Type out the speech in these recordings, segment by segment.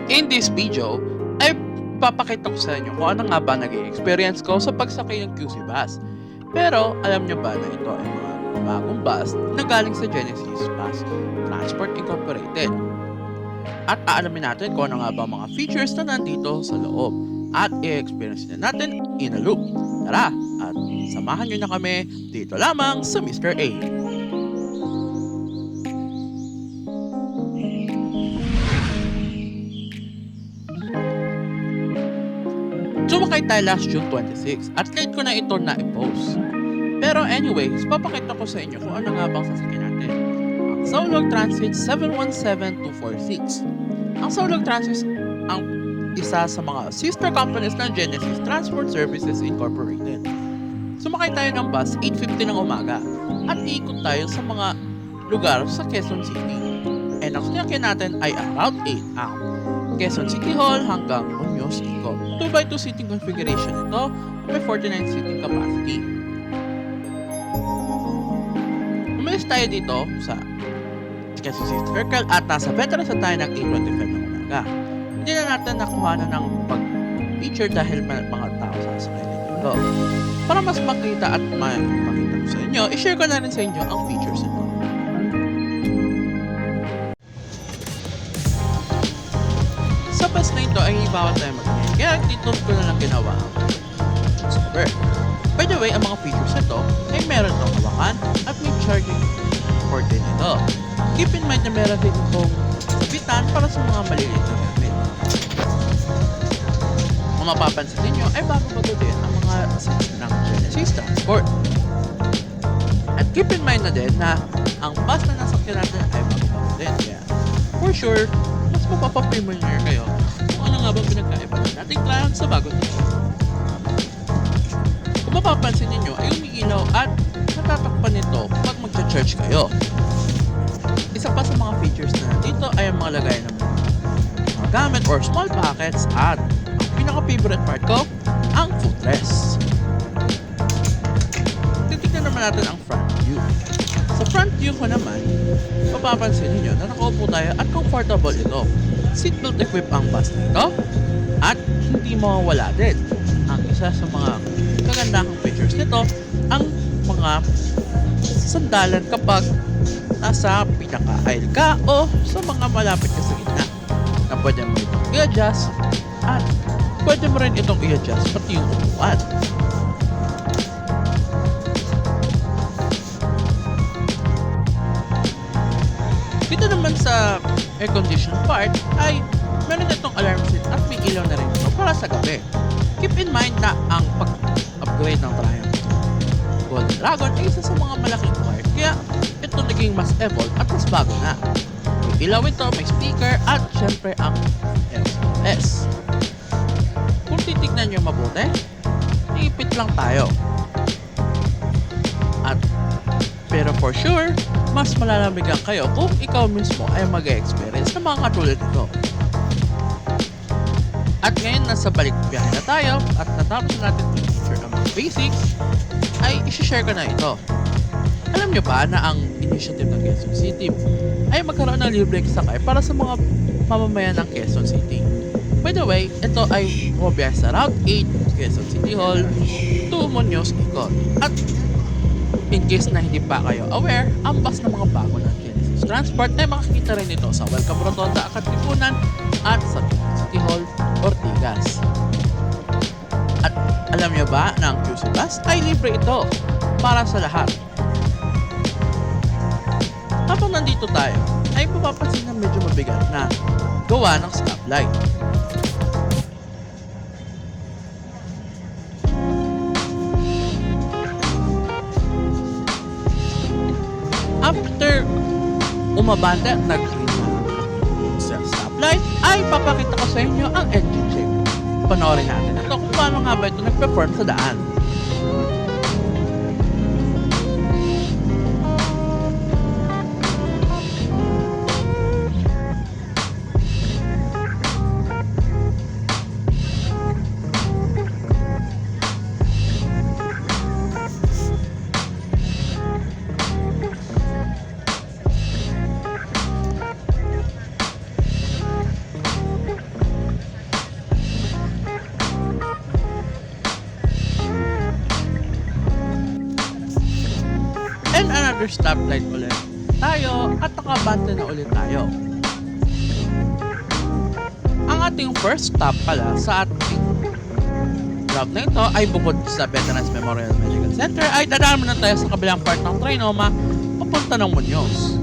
In this video, ay papakita ko sa inyo kung ano nga ba naging experience ko sa pagsakay ng QC bus. Pero alam nyo ba na ito ay mga bagong bus na galing sa Genesis Bus Transport Incorporated. At aalamin natin kung ano nga ba mga features na nandito sa loob at i-experience na natin in a loop. Tara at samahan nyo na kami dito lamang sa Mr. A. Sumakay tayo last June 26 at late ko na ito na i-post. Pero anyways, papakita ko sa inyo kung ano nga bang sasakyan natin. Ang Saulog Transit 717246. Ang Saulog Transit ang isa sa mga sister companies ng Genesis Transport Services Incorporated. Sumakay tayo ng bus 8:50 ng umaga at iikot tayo sa mga lugar sa Quezon City. And ang sinakyan natin ay around 8 ang Quezon City Hall hanggang Muñoz Ikot. 2x2 seating configuration ito may 49 seating capacity. Umalis tayo dito sa Quezon City Circle at nasa veterans na tayo ng 8:25 ng umaga. Hindi na natin nakuha na ng pag-feature dahil may mga tao sasakay na dito. Para mas makita at makita ko sa inyo, i-share ko na rin sa inyo ang features nito. Sa bus na ito ay bawal tayo mag-ingay, kaya dito ko na lang ginawa ang server. By the way, ang mga features nito ay meron itong hawakan at may charging port din ito. Keep in mind na meron din itong sabitan para sa mga maliliit na gamit. Kung mapapansin ninyo ay bago-bago din ang mga seats ng Genesis Transport. At keep in mind na din na ang bus na nasakyan natin ay bago-bago din. Kaya for sure, mas mapapapamiliar kayo kung ano nga bang pinagkaiba ng dating client sa bago nito. Kung mapapansin ninyo ay umiilaw at natatakpan nito pag magcha-charge kayo. Isa pa sa mga features na nandito ay ang mga lagayan ng mga gamit or small pockets at ang pinaka-favorite part ko, ang footrest. Titignan naman natin ang front view. Sa front view ko naman, mapapansin niyo na nakaupo tayo at comfortable ito. Seatbelt equipped ang bus nito at hindi mawawala din. Ang isa sa mga kagandahang features nito, ang mga sandalan kapag nasa pinaka-aisle ka o sa mga malapit ka sa gitna na pwede mo itong i-adjust at pwede mo rin itong i-adjust pati yung upuan. Dito naman sa air condition part ay meron itong alarm system at may ilaw na rin ito para sa gabi. Keep in mind na ang pag-upgrade ng Triumph Golden Dragon ay isa sa mga malaking part kaya ito naging mas evolved at mas bago na. May ilaw ito, may speaker at syempre ang SOS. Kung titignan nyo mabuti, iipit lang tayo. Pero for sure, mas malalamigan kayo kung ikaw mismo ay mag-experience ng mga katulad nito. At ngayon nasa balik biyahe na tayo at natapos na natin i-feature ang mga basics, ay isi-share ko na ito. Alam nyo ba na ang initiative ng Quezon City ay magkaroon ng libre sakay para sa mga mamamayan ng Quezon City? By the way, ito ay bumabiyahe sa Route 8 Quezon City Hall to Muñoz Ikot. At in case na hindi pa kayo aware, ang bus ng mga bago ng Genesis Transport ay makikita rin ito sa Welcome Rotonda, Katipunan at sa City Hall, Ortigas. At alam nyo ba na ang QC Bus ay libre ito para sa lahat. Habang nandito tayo, ay mapapansin na medyo mabigat na gawa ng stoplight. After umabante at nag-green sa stoplight, ay papakita ko sa inyo ang engine shape. Panoorin natin ito kung paano nga ba ito nag-perform sa daan. another stoplight ulit tayo at nakabante na ulit tayo. Ang ating first stop pala sa ating route na ito ay bukod sa Veterans Memorial Medical Center ay dadaan muna tayo sa kabilang part ng Trinoma papunta ng Muñoz.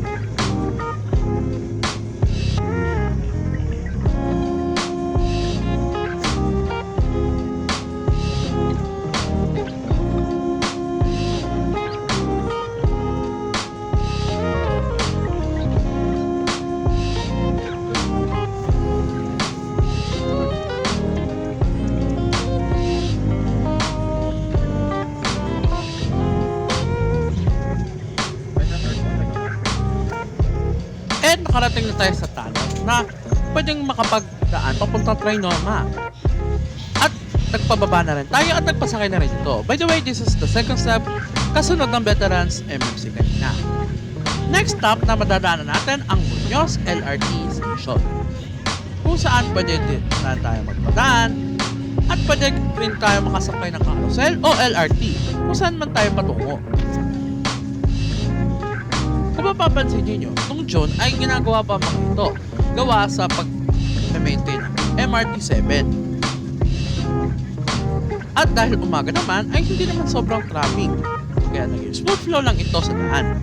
Nakarating na tayo sa tunnel na pwedeng makapagdaan papunta Trinoma. At nagpababa na rin tayo at nagpasakay na rin ito. By the way, this is the second step kasunod ng Veterans MMC kanina. Next stop na madadaanan natin ang Muñoz LRT Station, kung saan pwede din tayo magpadaan at pwede rin tayo makasakay ng carousel o LRT kung saan man tayo patungo. Kung mapapansin niyo, nung June ay ginagawa pa mga ito gawa sa pag-maintain ng MRT-7. At dahil umaga naman ay hindi naman sobrang traffic, kaya naging smooth flow lang ito sa daan.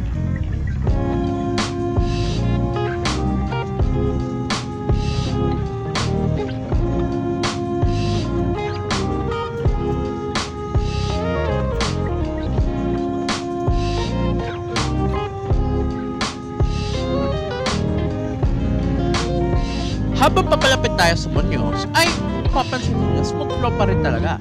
Habang papalapit tayo sa Muñoz, ay papansin nyo, smooth flow pa rin talaga.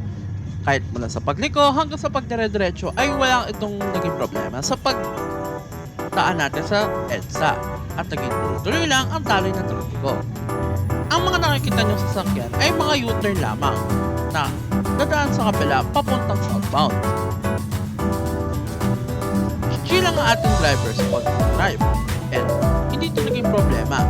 Kahit mula sa pagliko hanggang sa pagdire-diretso ay walang itong naging problema sa pagdaan natin sa EDSA at naging tuloy lang ang taloy ng trapiko. Ang mga nakikita nyo sa sasakyan ay mga U-turn lamang na dadaan sa kabila papuntang southbound. Chill lang ang ating driver sa pag-drive and hindi ito naging problema.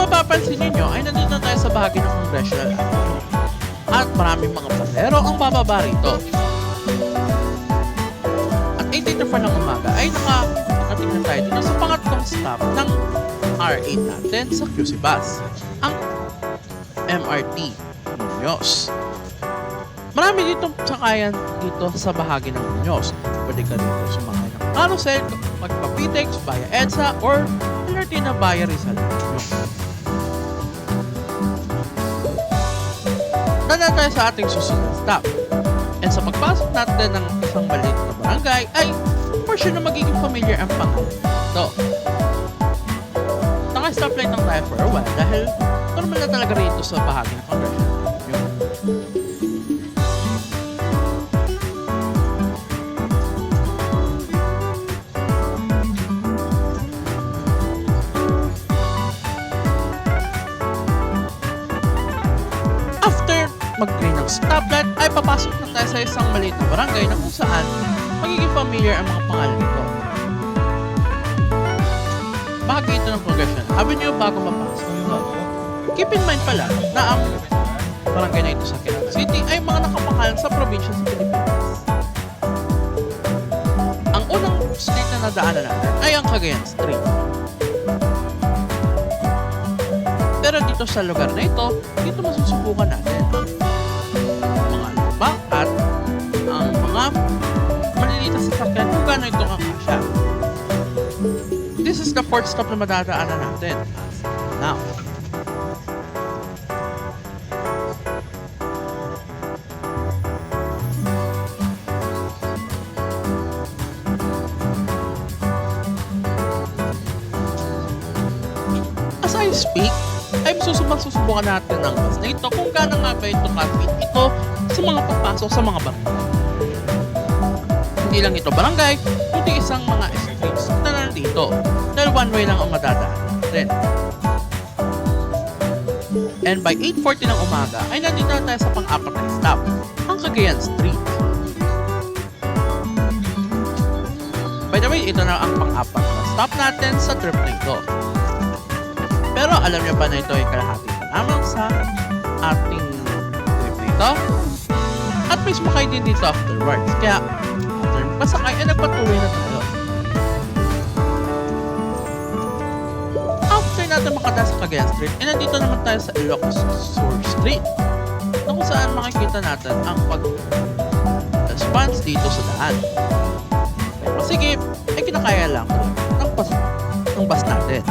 Mapapansin ninyo ay nandito na tayo sa bahagi ng Congressional Avenue at maraming mga pasahero ang bababa rito. At 8:34 ng umaga ay nakating na tayo dito sa pangatlong stop ng R8 natin sa QC Bus, ang MRT Muñoz. Marami ditong sakayan dito sa bahagi ng Muñoz. Pwede ka dito sumakay ng carousel, magpapitex via EDSA or LRT na via Rizal. Dadaan tayo sa ating susunod stop. And sa pagpasok natin ng isang maliit na barangay ay for sure na magiging familiar ang pangalan ito. Naka-stoplight lang tayo for a while dahil normal na talaga rito sa bahagi ng Congressional Avenue. Mag-green ng stoplight ay papasok na tayo sa isang maliit na barangay na kung saan magiging familiar ang mga pangalan nito. Bahagi ito ng Congressional Avenue bago mapasok ito. Keep in mind pala na ang barangay na ito sa Quezon City ay mga nakapangalan sa probinsya sa Pilipinas. Ang unang street na nadaanan natin ay ang Cagayan Street. Pero dito sa lugar na ito, dito masusubukan natin ang mga lubak at ang mga maliliit na sasakyan kung gaano ito kakasya. This is the fourth stop na madadaanan natin. Now, this peak, ay susubukan natin ang bus na ito kung gaano nga ba ito kapit ito sa mga papasok sa mga barangay. Hindi lang ito barangay, kundi isang mga streets na nandito dahil one way lang ang madadaan natin. And by 8:40 ng umaga ay nandito na tayo sa pang-apat na stop, ang Cagayan Street. By the way, ito na ang pang-apat na stop natin sa trip na ito. Pero alam niyo ba na ito ay kalahati pa lamang sa ating trip na ito? At may sumakay din dito afterwards. Kaya after pasakay ay nagpatuloy na tayo. After natin makadaan sa Cagayan Street, ay nandito naman tayo sa Ilocos Sur Street na kung saan makikita natin ang pag-response dito sa daan. Kaya masigip ay kinakaya lang ng bus natin.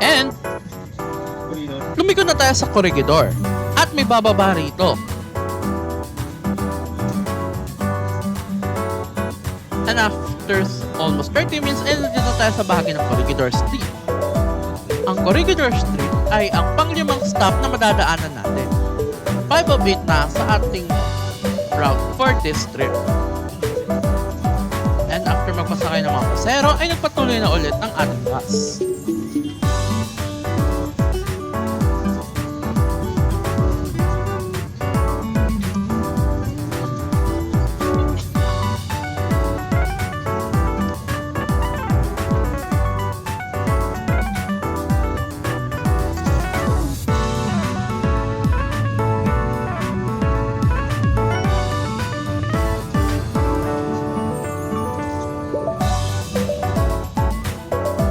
And lumiko na tayo sa Corregidor at may bababa rito. And after almost 30 minutes, ay nandito tayo sa bahagi ng Corregidor Street. Ang Corregidor Street ay ang panglimang stop na madadaanan natin. 5 of 8 na sa ating route for this trip. And after magpasakay ng mga pasero, ay nagpatuloy na ulit ang ating bus.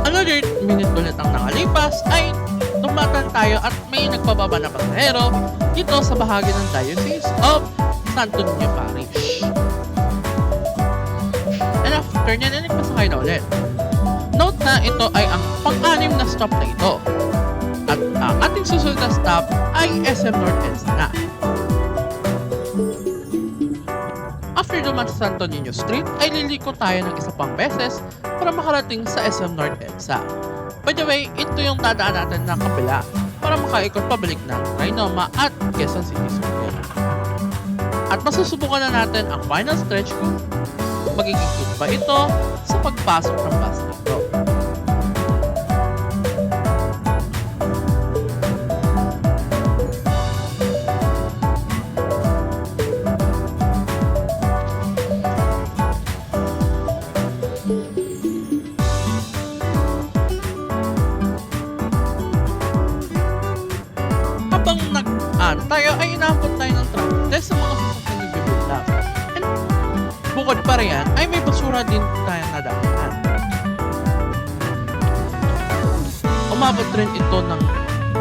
Another minute ulit ang nakalipas ay tumatan tayo at may nagpababa na pasahero dito sa bahagi ng Diocese of Santo Niño Parish. And after niya, nagpasakay na ulit. Note na ito ay ang pang-anim na stop na ito. At ang ating susunod na stop ay SM North EDSA na. After duman sa Santo Niño Street, ay liliko tayo ng isa pang beses para makarating sa SM North EDSA. By the way, ito yung dadaan natin na kapila para makaikot pabalik ng Trinoma at Quezon City Circle. At masusubukan na natin ang final stretch kung magiging cute ba ito sa pagpasok ng bus nito. Habang tayo ay inaabot tayo ng traffic dahil sa mga sasakyan na nagbibuild up. And bukod pa riyan ay may basura din tayong nadaanan. Umabot rin ito ng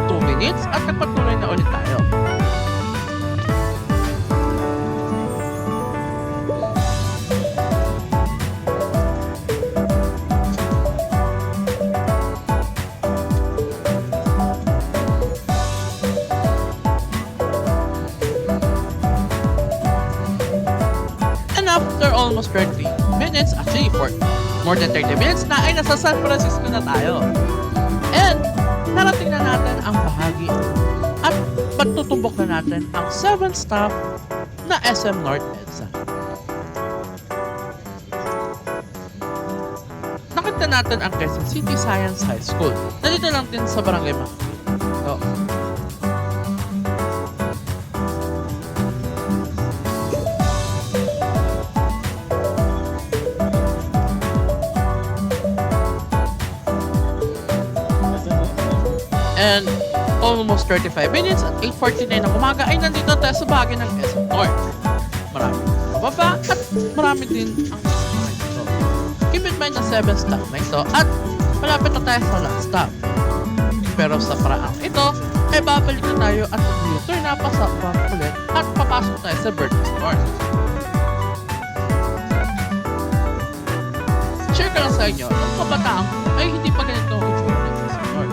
2 minutes at nagpatuloy na ulit tayo. After almost 30 minutes, actually for more than 30 minutes na ay nasa San Francisco na tayo. And narating na natin ang bahagi at pagtutumbok na natin ang 7th stop na SM North EDSA. Nakita natin ang Quezon City Science High School. Nandito lang din sa Barangay Makati. So, and almost 35 minutes at 8:49 ng umaga ay nandito tayo sa bahagi ng SM North. Marami pababa at marami din ang sasakay dito. Keep in mind ang 7th stop na ito at malapit na tayo sa last stop. Pero sa paraang ito ay babalik na tayo at mag-U-turn na pasapang ulit at papasok tayo sa Bertis North. Share ko lang sa inyo, nung kabataan ay hindi pa ganito ang itsura ng SM North.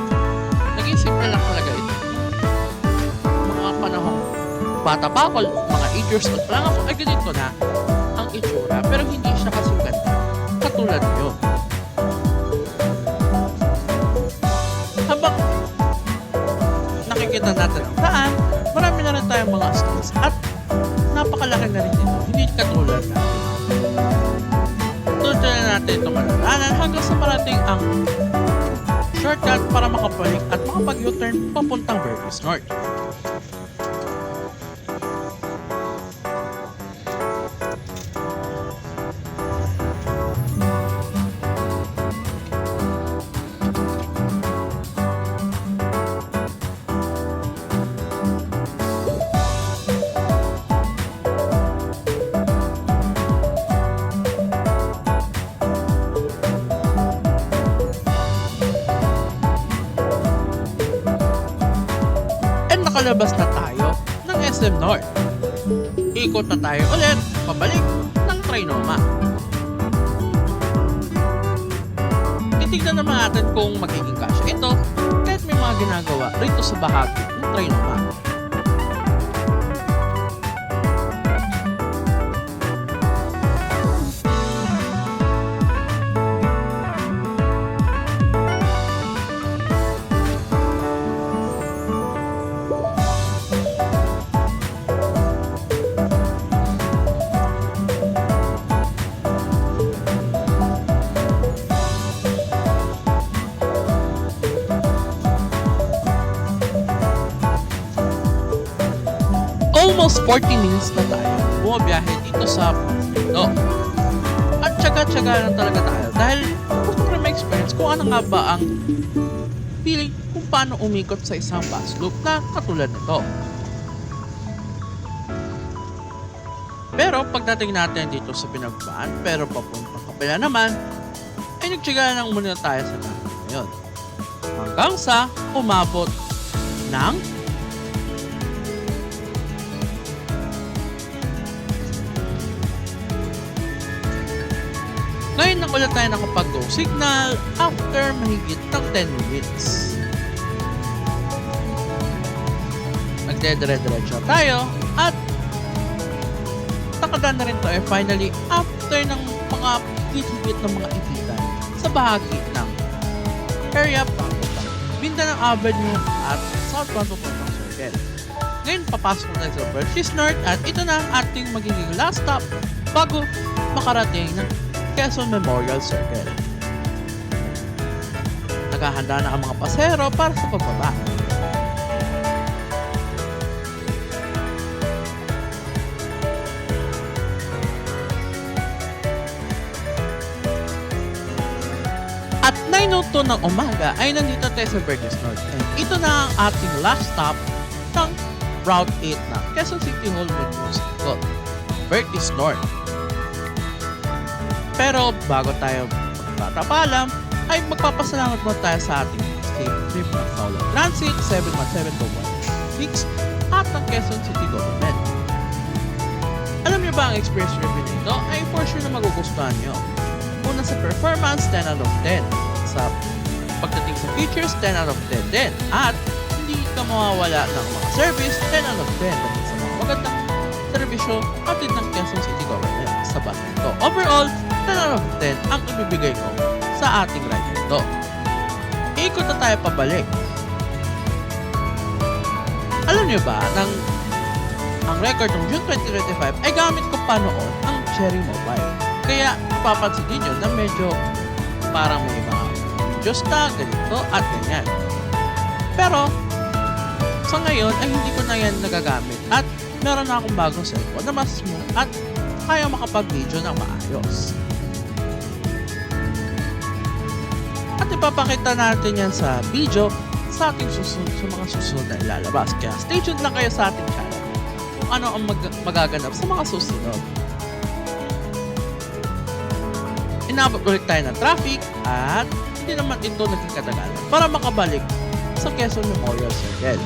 bata pa ako, mga 8 years old pa lang ako, ay ganito na ang itsura. Pero hindi siya kasi ganda. Katulad nyo. Habang nakikita natin ang daan, marami na rin tayong mga skills at napakalaki na rin ito. Hindi katulad natin. Tulad na natin ito malalanan hanggang sa parating ang shortcut para makabalik at makapag-U-turn papuntang Vertis North. Nakalabas na tayo ng SM North. Ikot na tayo ulit, pabalik ng Trinoma. Titignan naman natin kung magiging kasya ito kahit may mga ginagawa rito sa bahagi ng Trinoma. Almost 40 minutes na tayo bumabiyahe dito sa no. At tsaga-tsaga lang talaga tayo dahil gusto ko rin ma-experience kung ano nga ba ang feeling kung paano umikot sa isang bus loop na katulad nito. Pero pagdating natin dito sa Pinagbaan pero papuntang kapila naman ay nagtsaga lang muna tayo sa daan ngayon. Hanggang sa umabot ng ngayon na ulit tayo nakapag-go signal after mahigit ng 10 minutes. Nagdedire-diretso tayo at nakadaan na rin tayo finally after ng mga higit ng mga ipitan sa bahagi ng area papuntang Mindanao Avenue at southbound papuntang Circle. Ngayon papasok na sa Vertis North at ito na ang ating magiging last stop bago makarating ng Quezon Memorial Circle. Naghahanda na ang mga pasahero para sa pagbaba. At 9:02 ng umaga ay nandito tayo sa Vertis North. And ito na ang ating last stop ng Route 8 na Quezon City Hall with Vertis North. Pero bago tayo magpapaalam, ay magpapasalamat mo tayo sa ating safe trip ng Solo Transit 717-116 at ng Quezon City Government. Alam niyo ba ang experience review nito ay for sure na magugustuhan nyo. Una sa performance, 10 out of 10. Sa pagdating sa features, 10 out of 10 din. At hindi ka mawawala ng mga service, 10 out of 10. Dahil sa mga magandang servisyo atid ng Quezon City Government sa bus nito. Overall, 10 out of 10 ang ibibigay ko sa ating ride nito. Ikot na tayo pabalik. Alam niyo ba, ang record ng June 2025 ay gamit ko pa noon ang Cherry Mobile. Kaya papansin niyo na medyo parang may mga videos na ganito at ganyan. Pero sa ngayon ay hindi ko na yan nagagamit at meron na akong bagong cellphone na mas smooth at kaya makapag-video ng maayos. At ipapakita natin yan sa video sa ating susunod, sa mga susunod na ilalabas. Kaya stay tuned lang kayo sa ating channel kung ano ang magaganap sa mga susunod. Inabot ulit tayo ng traffic at hindi naman ito naging katagalan para makabalik sa Quezon Memorial Circle.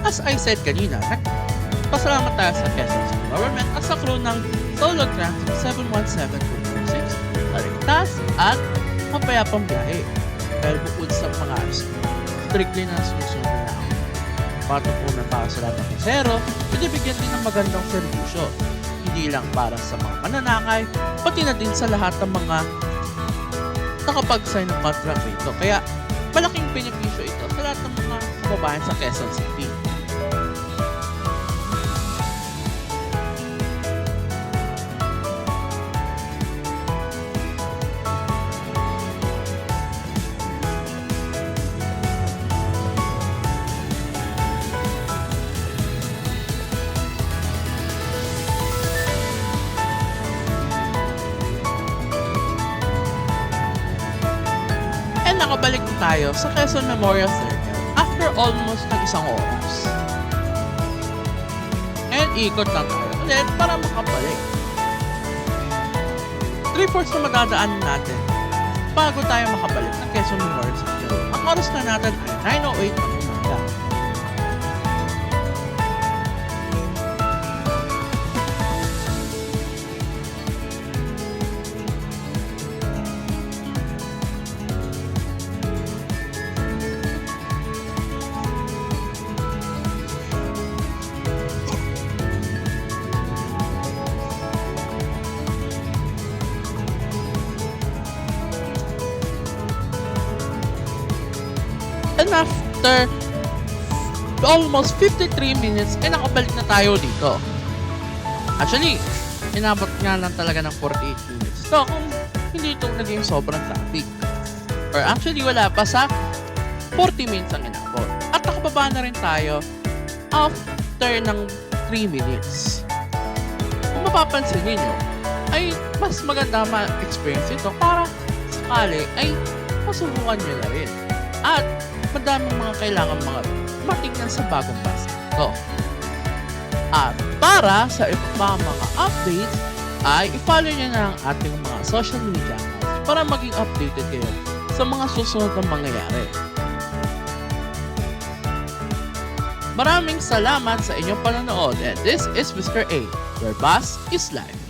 As I said kanina, pasalamat tayo sa Quezon City government at sa crew ng Solo Transit 717-246 na ligtas at mapayapang biyahe. Dahil bukod sa mga strictly na sinusunod na lang patutunan para sa lahat ng pasero, binibigyan din ng magandang serbisyo. Hindi lang para sa mga mananakay, pati na din sa lahat ng mga nakapag-sign ng contract rito. Kaya malaking benepisyo ito sa lahat ng mga kababayan sa Quezon City. And nakabalik na tayo sa Quezon Memorial Circle after almost isang oras. And ikot lang tayo ulit para makabalik. 3/4 na madadaanan natin bago tayo makabalik ng Quezon Memorial Circle. Ang oras na natin ay 9:08 ng umaga. And after almost 53 minutes, nakabalik na tayo dito. Actually, inabot nga lang talaga ng 48 minutes. So, kung hindi ito naging sobrang traffic. Or actually, wala pa sa 40 minutes ang inabot. At nakababa na rin tayo after ng 3 minutes. Kung mapapansin ninyo, ay mas maganda ma-experience ito para sakali ay masubukan nyo na rin. At madaming mga kailangan mga matignan sa bagong bus ito. At para sa iba pa mga updates, ay i-follow nyo na ang ating mga social media accounts para maging updated kayo sa mga susunod na mangyayari. Maraming salamat sa inyong panonood, and this is Mr. A, where bus is life.